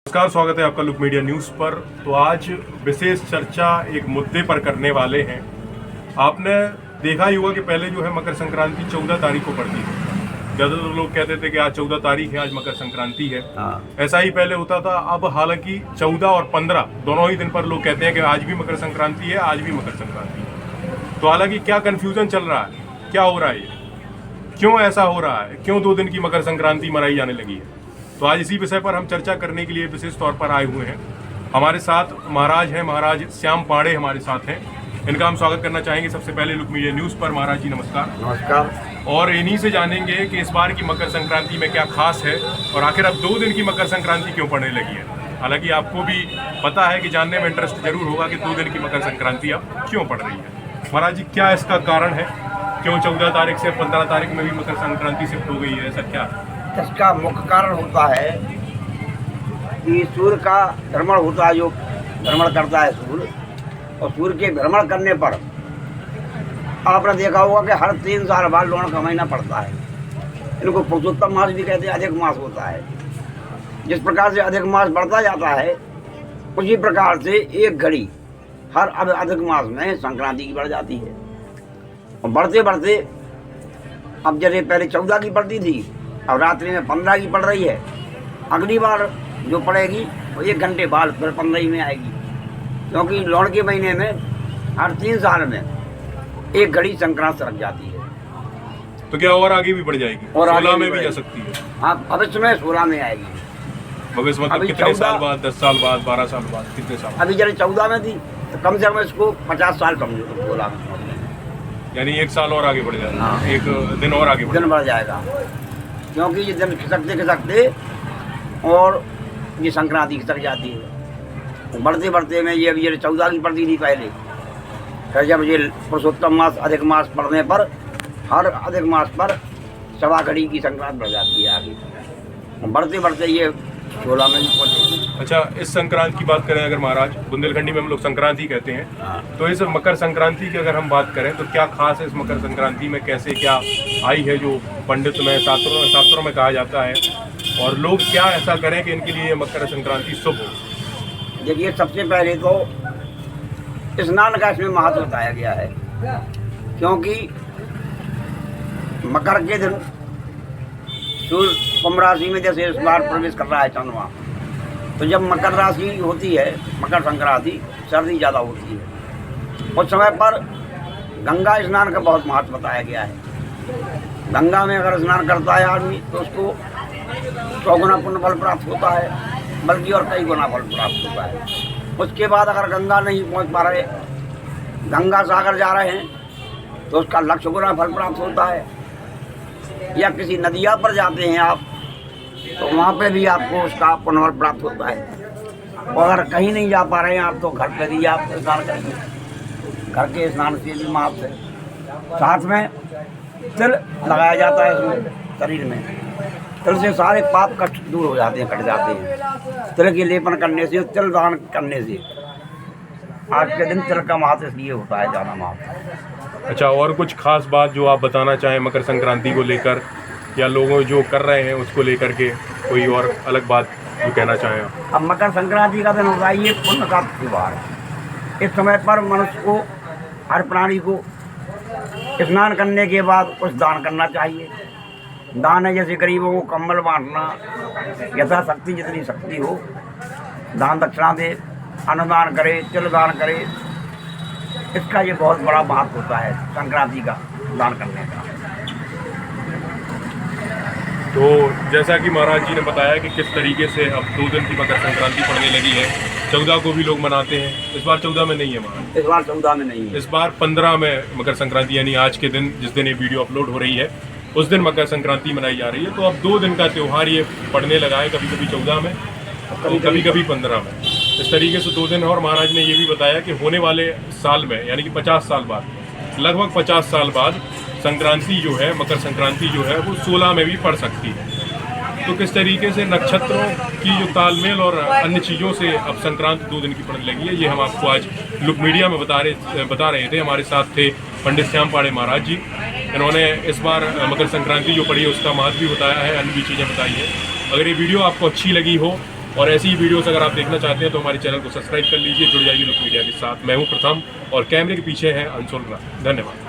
नमस्कार, स्वागत है आपका लुक मीडिया न्यूज़ पर। तो आज विशेष चर्चा एक मुद्दे पर करने वाले हैं। आपने देखा ही होगा कि पहले जो है मकर संक्रांति 14 तारीख को पड़ती थी। ज़्यादातर लोग कहते थे कि आज 14 तारीख है, आज मकर संक्रांति है। ऐसा ही पहले होता था। अब हालांकि 14 और 15 दोनों ही दिन पर लोग कहते हैं कि आज भी मकर संक्रांति है, आज भी मकर संक्रांति है। तो हालांकि क्या कन्फ्यूजन चल रहा है, क्या हो रहा है, ये क्यों ऐसा हो रहा है, क्यों 2 दिन की मकर संक्रांति मनाई जाने लगी है। तो आज इसी विषय पर हम चर्चा करने के लिए विशेष तौर पर आए हुए हैं। हमारे साथ महाराज हैं, महाराज श्याम पांडे हमारे साथ हैं। इनका हम स्वागत करना चाहेंगे सबसे पहले लुक मीडिया न्यूज़ पर। महाराज जी नमस्कार। नमस्कार। और इन्हीं से जानेंगे कि इस बार की मकर संक्रांति में क्या खास है और आखिर अब 2 दिन की मकर संक्रांति क्यों पड़ने लगी है। हालांकि आपको भी पता है कि जानने में इंटरेस्ट जरूर होगा कि 2 दिन की मकर संक्रांति अब क्यों पड़ रही है। महाराज जी, क्या इसका कारण है, क्यों 14 तारीख से 15 तारीख में भी मकर संक्रांति शिफ्ट हो गई है, ऐसा क्या है? इसका मुख्य कारण होता है कि सूर्य का भ्रमण होता है, जो भ्रमण करता है सूर्य, और सूर्य के भ्रमण करने पर आपने देखा होगा कि हर 3 साल बाद लोन का महीना पड़ता है। इनको पुरुषोत्तम मास भी कहते हैं, अधिक मास होता है। जिस प्रकार से अधिक मास बढ़ता जाता है, उसी प्रकार से एक घड़ी हर अधिक मास में संक्रांति की बढ़ जाती है। और बढ़ते बढ़ते अब जैसे पहले 14 की पड़ती थी, अब रात्रि में 15 की पड़ रही है। अगली बार जो पड़ेगी वो 1 घंटे बाद फिर 15 में आएगी, क्योंकि लौण के महीने में हर 3 साल में एक घड़ी संक्रांति रख जाती है। तो क्या और आगे भी बढ़ जाएगी, और 16 में भी जा सकती है? हाँ, भविष्य में 16 में आएगी। भविष्य मतलब कितने साल बाद, 10 साल बाद, 12 साल बाद, कितने साल? अभी जैसे 14 में थी तो कम से कम इसको 50 साल समझो, तो 16 में यानी 1 साल और आगे बढ़ जाएगा। हाँ। 1 दिन और आगे दिन बढ़ जाएगा, क्योंकि ये दिन खिसकते खिसकते और ये संक्रांति खिसक जाती है। बढ़ते बढ़ते में ये अभी ये 14 की पड़ती थी पहले, फिर जब ये पुरुषोत्तम मास अधिक मास पड़ने पर हर अधिक मास पर 1.25 घड़ी की संक्रांति बढ़ जाती है आगे। बढ़ते बढ़ते ये 16 में भी पहुँचेगी। अच्छा, इस संक्रांति की बात करें अगर महाराज, बुंदेलखंडी में हम लोग संक्रांति कहते हैं। हाँ। तो इस मकर संक्रांति की अगर हम बात करें तो क्या खास है इस मकर संक्रांति में, कैसे क्या आई है जो पंडित में शास्त्रों में कहा जाता है, और लोग क्या ऐसा करें कि इनके लिए मकर संक्रांति शुभ हो? देखिए, सबसे पहले तो स्नान का इसमें महत्व बताया गया है, क्योंकि मकर के दिन सूर्य कुंभ राशि में जैसे इस बार प्रवेश कर रहा है चंद्रमा, तो जब मकर राशि होती है, मकर संक्रांति, सर्दी ज़्यादा होती है। उस समय पर गंगा स्नान का बहुत महत्व बताया गया है। गंगा में अगर स्नान करता है आदमी तो उसको 100 गुना पुण्य फल प्राप्त होता है, बल्कि और कई गुना फल प्राप्त होता है। उसके बाद अगर गंगा नहीं पहुंच पा रहे, गंगा सागर जा रहे हैं, तो उसका 1,00,000 गुना फल प्राप्त होता है। या किसी नदिया पर जाते हैं आप, तो वहाँ पे भी आपको उसका पुण्य फल प्राप्त होता है। और अगर कहीं नहीं जा पा रहे हैं आप, तो घर पे भी आप स्नान करेंगे। घर के स्नान से भी महत्व है। साथ में तिल लगाया जाता है इसमें शरीर में। तिल से सारे पाप कष्ट दूर हो जाते हैं, कट जाते हैं। तिल के लेपन करने से, तिल दान करने से आज के दिन तिल का महत्व इसलिए होता है ज़्यादा महत्व। अच्छा, और कुछ खास बात जो आप बताना चाहें मकर संक्रांति को लेकर, या लोगों जो कर रहे हैं उसको लेकर के, कोई और अलग बात जो कहना चाहें आप? अब मकर संक्रांति का दिन होता है ये पुण्य का त्योहार है। इस समय पर मनुष्य को, हर प्राणी को स्नान करने के बाद कुछ दान करना चाहिए। दान है जैसे गरीबों को कंबल बांटना, यथाशक्ति जितनी शक्ति हो दान दक्षिणा दे, अन्नदान करे, तिल दान करे। इसका ये बहुत बड़ा महत्व होता है संक्रांति का दान करने का। तो जैसा कि महाराज जी ने बताया कि किस तरीके से अब 2 दिन की मकर संक्रांति पड़ने लगी है। 14 को भी लोग मनाते हैं, इस बार 14 में नहीं है महाराज। इस बार 14 में नहीं है, इस बार 15 में मकर संक्रांति, यानी आज के दिन, जिस दिन ये वीडियो अपलोड हो रही है, उस दिन मकर संक्रांति मनाई जा रही है। तो अब 2 दिन का त्यौहार ये पड़ने लगा है, कभी कभी 14 में, कभी कभी 15 में। इस तरीके से 2 दिन। और महाराज ने ये भी बताया कि होने वाले साल में, यानी कि 50 साल बाद, लगभग 50 साल बाद संक्रांति जो है, मकर संक्रांति जो है, वो 16 में भी पड़ सकती है। तो किस तरीके से नक्षत्रों की जो तालमेल और अन्य चीज़ों से अब संक्रांति 2 दिन की पड़ने लगी है, ये हम आपको आज लुक मीडिया में बता रहे थे। हमारे साथ थे पंडित श्याम पांडे महाराज जी। इन्होंने इस बार मकर संक्रांति जो पड़ी है उसका महत्व भी बताया है, अन्य भी चीज़ें बताई है। अगर ये वीडियो आपको अच्छी लगी हो और ऐसी ही वीडियोस अगर आप देखना चाहते हैं तो हमारे चैनल को सब्सक्राइब कर लीजिए, जुड़ जाइए लुक मीडिया के साथ। मैं हूं प्रथम और कैमरे के पीछे हैं अंशुल राय। धन्यवाद।